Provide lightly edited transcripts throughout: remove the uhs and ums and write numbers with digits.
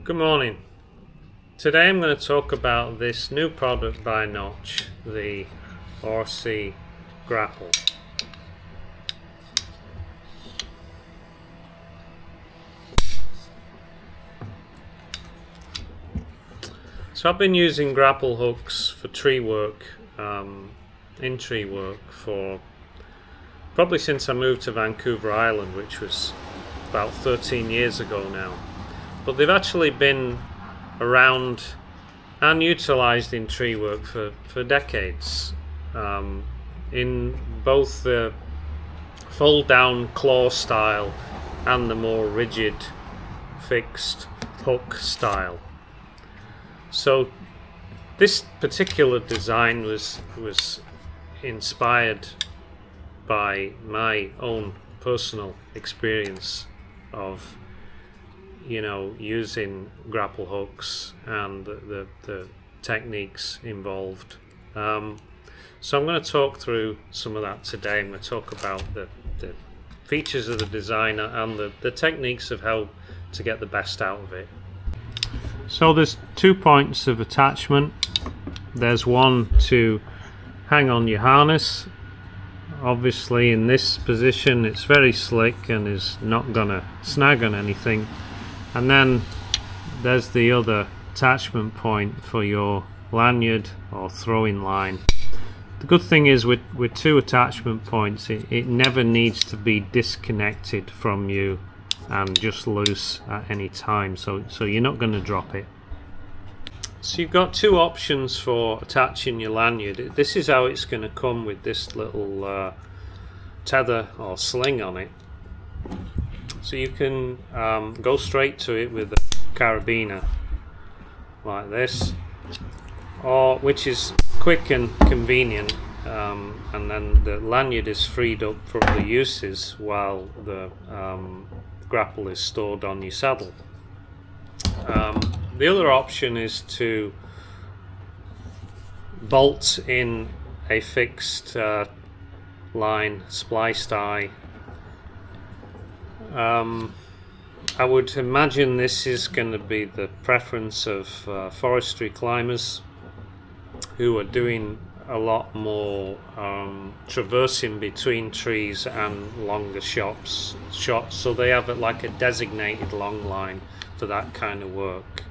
Good morning. Today I'm going to talk about this new product by Notch, the RC Grapple. So I've been using grapple hooks for tree work, in tree work, for probably since I moved to Vancouver Island, which was about 13 years ago now. But they've actually been around and utilised in tree work for decades, in both the fold down claw style and the more rigid fixed hook style. So this particular design was inspired by my own personal experience of using grapple hooks and the techniques involved. So I'm going to talk through some of that today. I'm going to talk about the features of the design and the techniques of how to get the best out of it. So there's 2 points of attachment. There's one to hang on your harness. Obviously in this position it's very slick and is not gonna snag on anything. And then there's the other attachment point for your lanyard or throwing line. The good thing is with 2 attachment points, it never needs to be disconnected from you and just loose at any time, so you're not going to drop it. So you've got 2 options for attaching your lanyard. This is how it's going to come with this little tether or sling on it. So you can go straight to it with a carabiner like this, or which is quick and convenient, and then the lanyard is freed up for other uses while the grapple is stored on your saddle. The other option is to bolt in a fixed line spliced eye. I would imagine this is going to be the preference of forestry climbers who are doing a lot more traversing between trees and longer shots, so they have like a designated long line for that kind of work.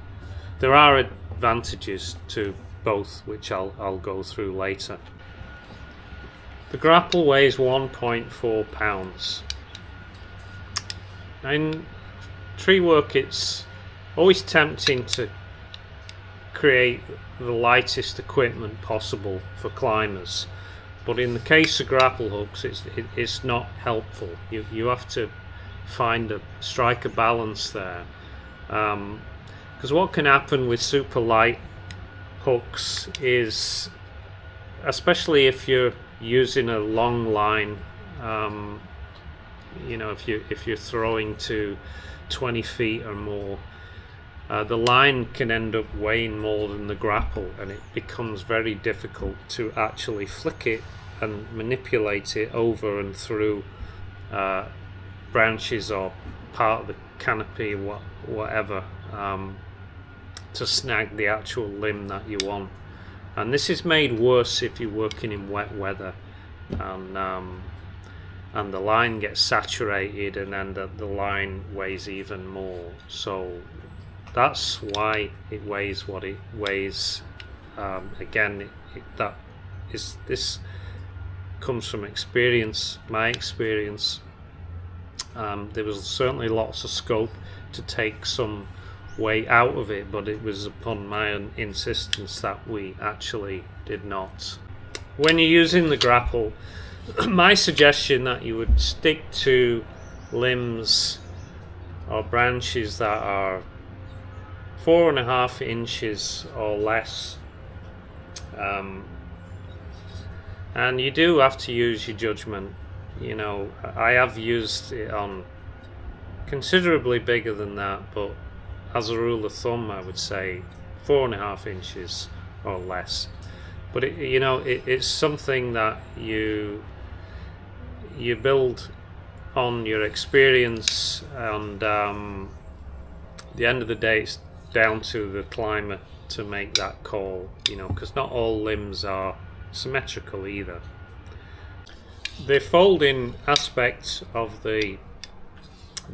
There are advantages to both, which I'll go through later. The grapple weighs 1.4 pounds. In tree work it's always tempting to create the lightest equipment possible for climbers, but in the case of grapple hooks it's not helpful. You have to strike a balance there, because what can happen with super light hooks is, especially if you're using a long line, if you're throwing to 20 feet or more, the line can end up weighing more than the grapple, and it becomes very difficult to actually flick it and manipulate it over and through branches or part of the canopy, whatever, to snag the actual limb that you want. And this is made worse if you're working in wet weather, and the line gets saturated, and then the line weighs even more. So that's why it weighs what it weighs. Again, this comes from experience, my experience. There was certainly lots of scope to take some weight out of it, but it was upon my own insistence that we actually did not. When you're using the grapple, my suggestion that you would stick to limbs or branches that are 4.5 inches or less, and you do have to use your judgment. I have used it on considerably bigger than that, but as a rule of thumb I would say 4.5 inches or less. But it's something that you build on your experience, and the end of the day, it's down to the climber to make that call, you know, because not all limbs are symmetrical either. The folding aspect of the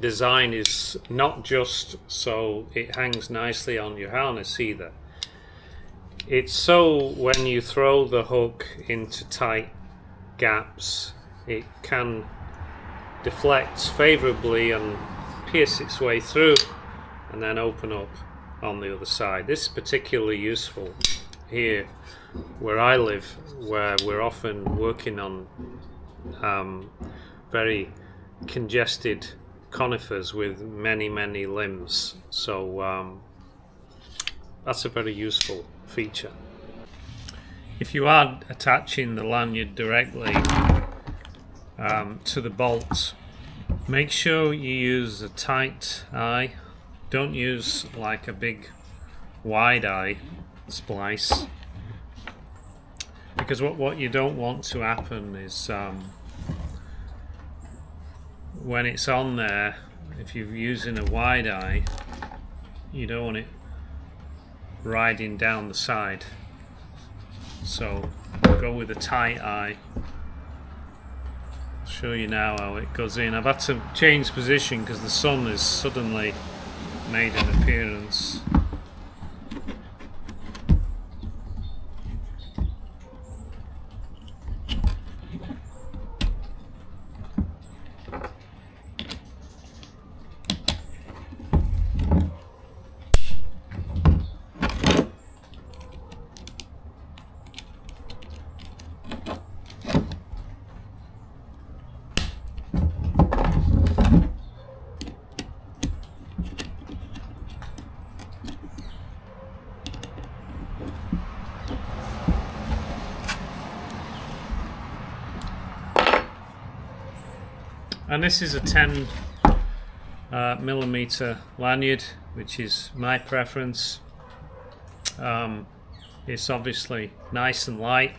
design is not just so it hangs nicely on your harness either. It's so when you throw the hook into tight gaps, it can deflect favourably and pierce its way through and then open up on the other side. This is particularly useful here where I live, where we're often working on very congested conifers with many limbs, so that's a very useful feature. If you are attaching the lanyard directly to the bolt, make sure you use a tight eye. Don't use like a big wide eye splice, because what you don't want to happen is when it's on there, if you're using a wide eye, you don't want it riding down the side. So go with a tight eye. I'll show you now how it goes in. I've had to change position because the sun has suddenly made an appearance. And this is a 10 millimeter lanyard, which is my preference. It's obviously nice and light.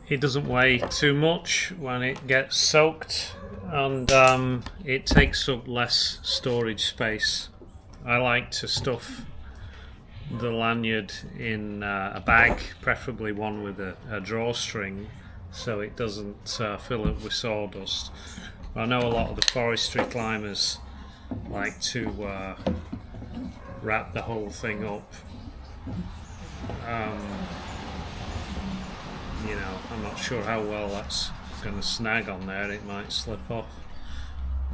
It doesn't weigh too much when it gets soaked, and it takes up less storage space. I like to stuff the lanyard in a bag, preferably one with a drawstring, so it doesn't fill it with sawdust. I know a lot of the forestry climbers like to wrap the whole thing up. You know, I'm not sure how well that's going to snag on there. It might slip off,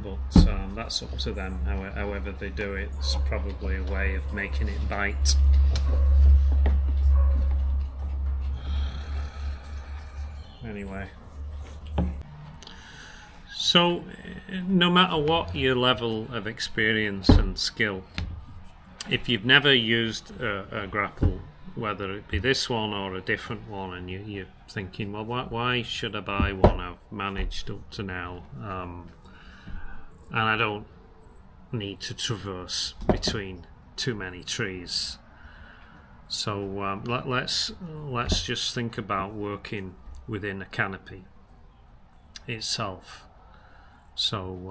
but that's up to them. However they do it, it's probably a way of making it bite. Anyway, so no matter what your level of experience and skill, if you've never used a grapple, whether it be this one or a different one, and you're thinking, well, why should I buy one? I've managed up to now, and I don't need to traverse between too many trees. So let's just think about working within a canopy itself. So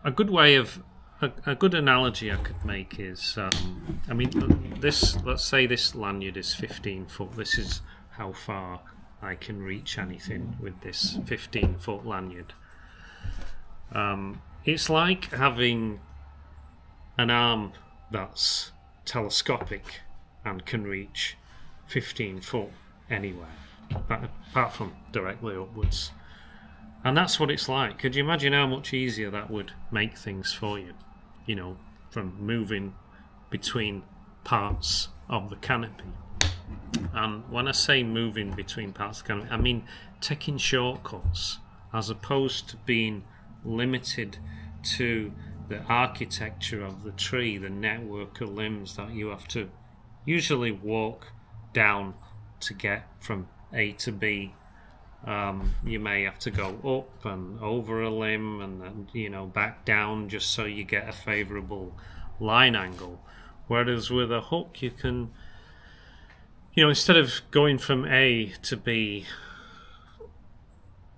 a good way of a good analogy I could make is I mean, let's say this lanyard is 15 foot. This is how far I can reach anything with this 15-foot lanyard. It's like having an arm that's telescopic and can reach 15 foot anywhere, apart from directly upwards. And that's what it's like. Could you imagine how much easier that would make things for you? You know, from moving between parts of the canopy. And when I say moving between parts of the canopy, I mean taking shortcuts, as opposed to being limited to the architecture of the tree, the network of limbs that you have to usually walk down to get from A to B. You may have to go up and over a limb and then, you know, back down just so you get a favourable line angle. Whereas with a hook you can, you know, instead of going from A to B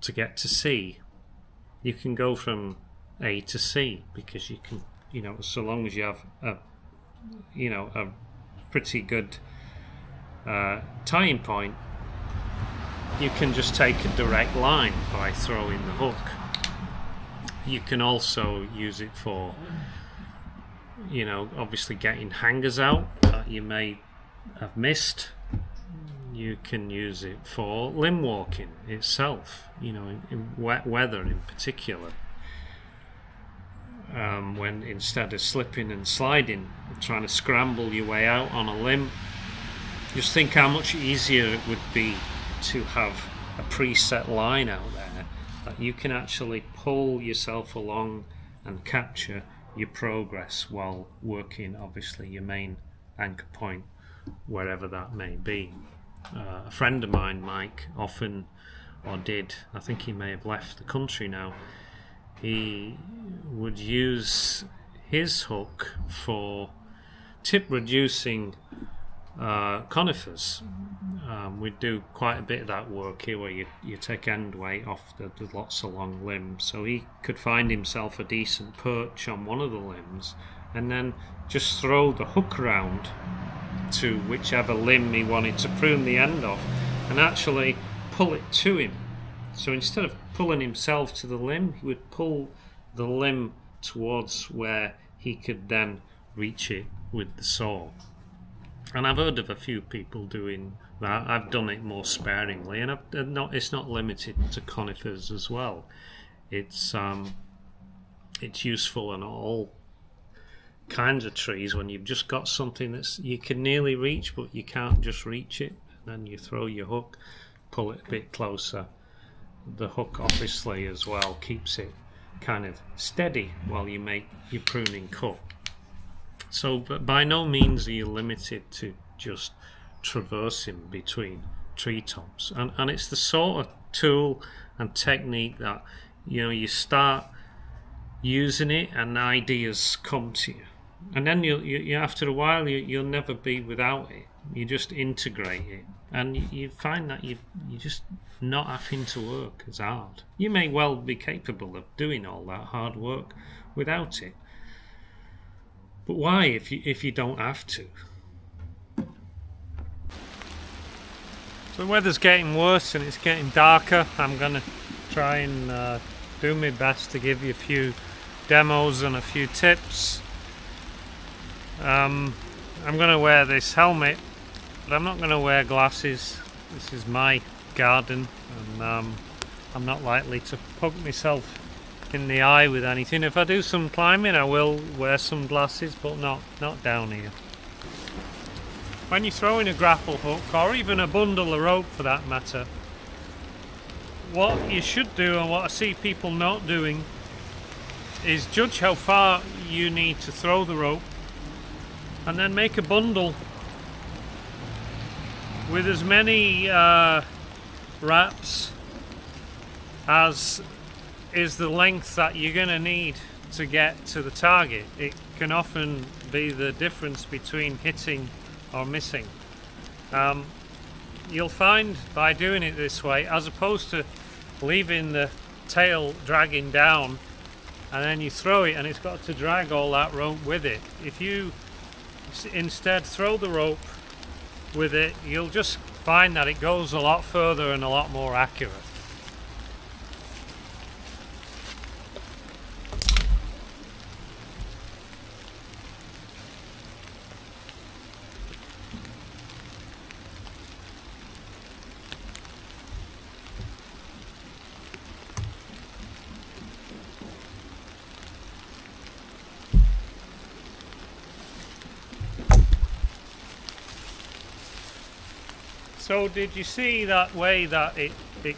to get to C, you can go from A to C, because you can you know, so long as you have a pretty good tying point, you can just take a direct line by throwing the hook. You can also use it for, you know, obviously getting hangers out that you may have missed. You can use it for limb walking itself, you know, in wet weather in particular. When instead of slipping and sliding, trying to scramble your way out on a limb, just think how much easier it would be to have a preset line out there that you can actually pull yourself along and capture your progress while working, obviously, your main anchor point, wherever that may be. A friend of mine, Mike, often, or did, I think he may have left the country now, he would use his hook for tip reducing conifers. We do quite a bit of that work here where you take end weight off the lots of long limbs, so he could find himself a decent perch on one of the limbs and then just throw the hook around to whichever limb he wanted to prune the end off and actually pull it to him. So instead of pulling himself to the limb, he would pull the limb towards where he could then reach it with the saw. And I've heard of a few people doing that. I've done it more sparingly, and it's not limited to conifers as well. It's useful on all kinds of trees when you've just got something that's you can nearly reach but you can't just reach it, and then you throw your hook, pull it a bit closer. The hook obviously as well keeps it kind of steady while you make your pruning cut. So but by no means are you limited to just traversing between treetops, and it's the sort of tool and technique that, you know, you start using it and ideas come to you, and then you after a while you'll never be without it. You just integrate it, and you find that you're just not having to work as hard. You may well be capable of doing all that hard work without it, but why if you don't have to? So the weather's getting worse and it's getting darker. I'm gonna try and do my best to give you a few demos and a few tips. I'm gonna wear this helmet, but I'm not gonna wear glasses. This is my garden, and I'm not likely to poke myself in the eye with anything. If I do some climbing, I will wear some glasses, but not down here. When you're throwing a grapple hook, or even a bundle of rope for that matter, what you should do, and what I see people not doing, is judge how far you need to throw the rope, and then make a bundle with as many wraps as is the length that you're going to need to get to the target. It can often be the difference between hitting or missing. You'll find by doing it this way, as opposed to leaving the tail dragging down and then you throw it and it's got to drag all that rope with it, if you instead throw the rope with it, you'll just find that it goes a lot further and a lot more accurate. So did you see that way that it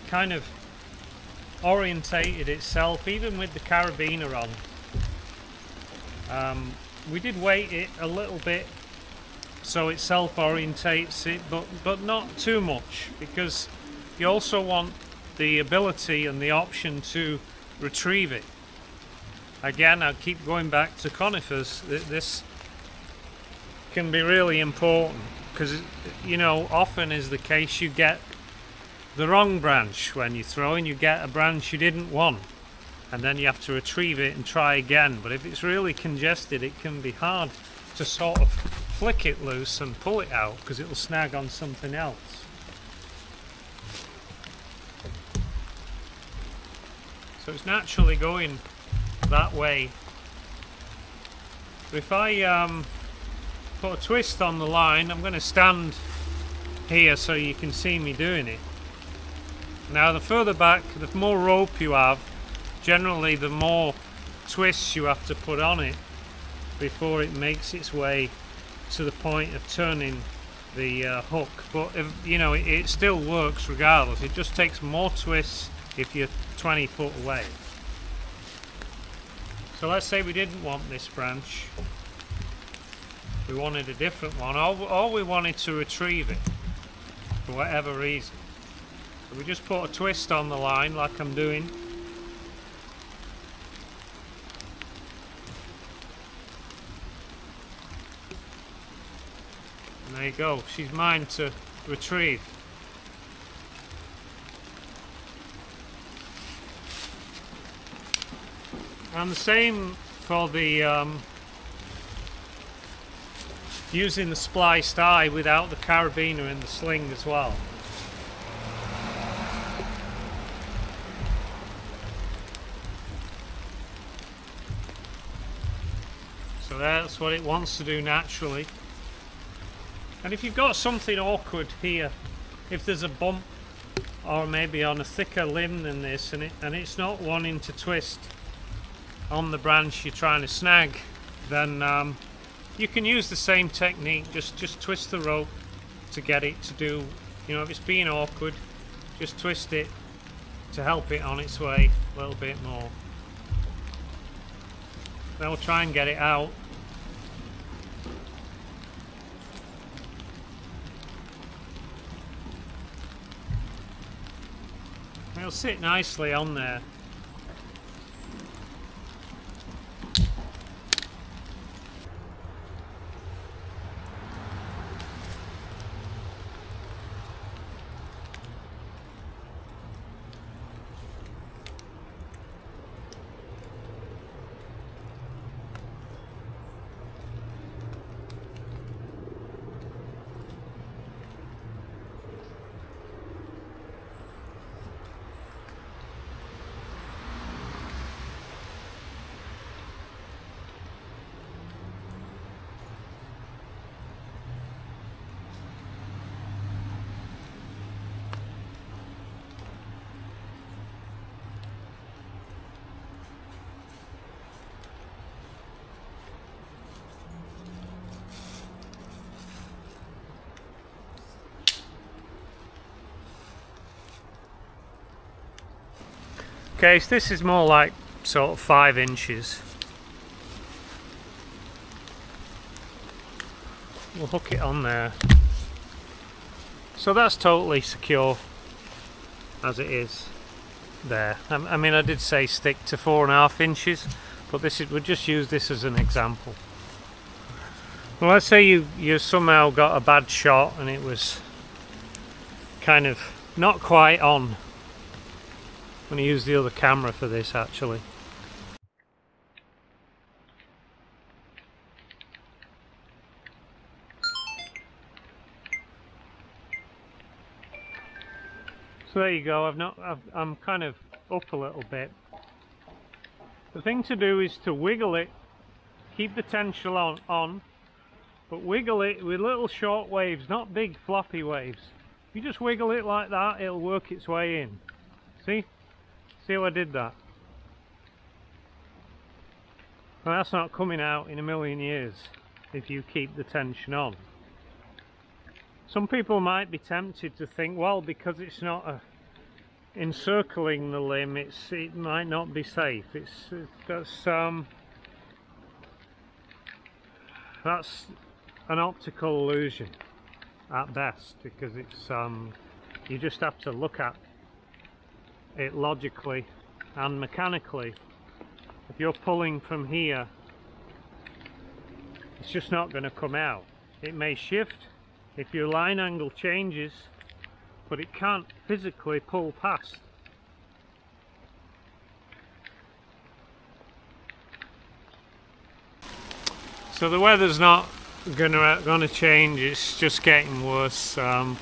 kind of orientated itself, even with the carabiner on? We did weight it a little bit so it self-orientates it, but not too much, because you also want the ability and the option to retrieve it. Again, I keep going back to conifers. This can be really important, because, you know, often is the case you get the wrong branch when you're throwing. You get a branch you didn't want, and then you have to retrieve it and try again. But if it's really congested, it can be hard to sort of flick it loose and pull it out because it'll snag on something else. So it's naturally going that way. If I put a twist on the line, I'm going to stand here so you can see me doing it. Now the further back, the more rope you have, generally the more twists you have to put on it before it makes its way to the point of turning the hook. But if, you know, it still works regardless. It just takes more twists if you're 20 foot away. So let's say we didn't want this branch, we wanted a different one, or we wanted to retrieve it for whatever reason. So we just put a twist on the line like I'm doing. And there you go, she's mine to retrieve. And the same for the using the spliced eye without the carabiner in the sling as well. So that's what it wants to do naturally. And if you've got something awkward here, if there's a bump or maybe on a thicker limb than this and it's not wanting to twist on the branch you're trying to snag, then you can use the same technique. Just twist the rope to get it to do, you know, if it's being awkward, just twist it to help it on its way a little bit more. Then we'll try and get it out. It'll sit nicely on there. Okay, so this is more like sort of 5 inches. We'll hook it on there. So that's totally secure as it is there. I mean, I did say stick to 4.5 inches, but we'll just use this as an example. Well, let's say you somehow got a bad shot and it was kind of not quite on. I'm going to use the other camera for this actually. So there you go. I'm kind of up a little bit. The thing to do is to wiggle it, keep the tension on, but wiggle it with little short waves, not big floppy waves. If you just wiggle it like that, it'll work its way in. See? See how I did that? Well, that's not coming out in a million years if you keep the tension on. Some people might be tempted to think, well, because it's not encircling the limb, it might not be safe. That's an optical illusion at best, because it's you just have to look at it logically and mechanically. If you're pulling from here, it's just not going to come out. It may shift if your line angle changes, but it can't physically pull past. So the weather's not gonna change, it's just getting worse. I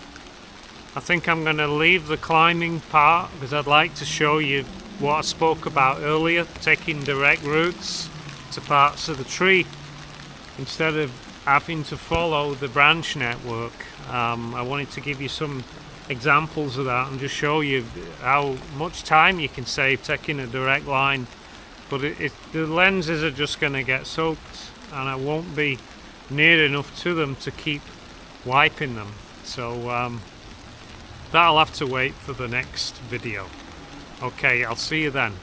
think I'm gonna leave the climbing part because I'd like to show you what I spoke about earlier, taking direct routes to parts of the tree instead of having to follow the branch network. I wanted to give you some examples of that and just show you how much time you can save taking a direct line, but the lenses are just going to get soaked and I won't be near enough to them to keep wiping them, so that'll have to wait for the next video. Okay, I'll see you then.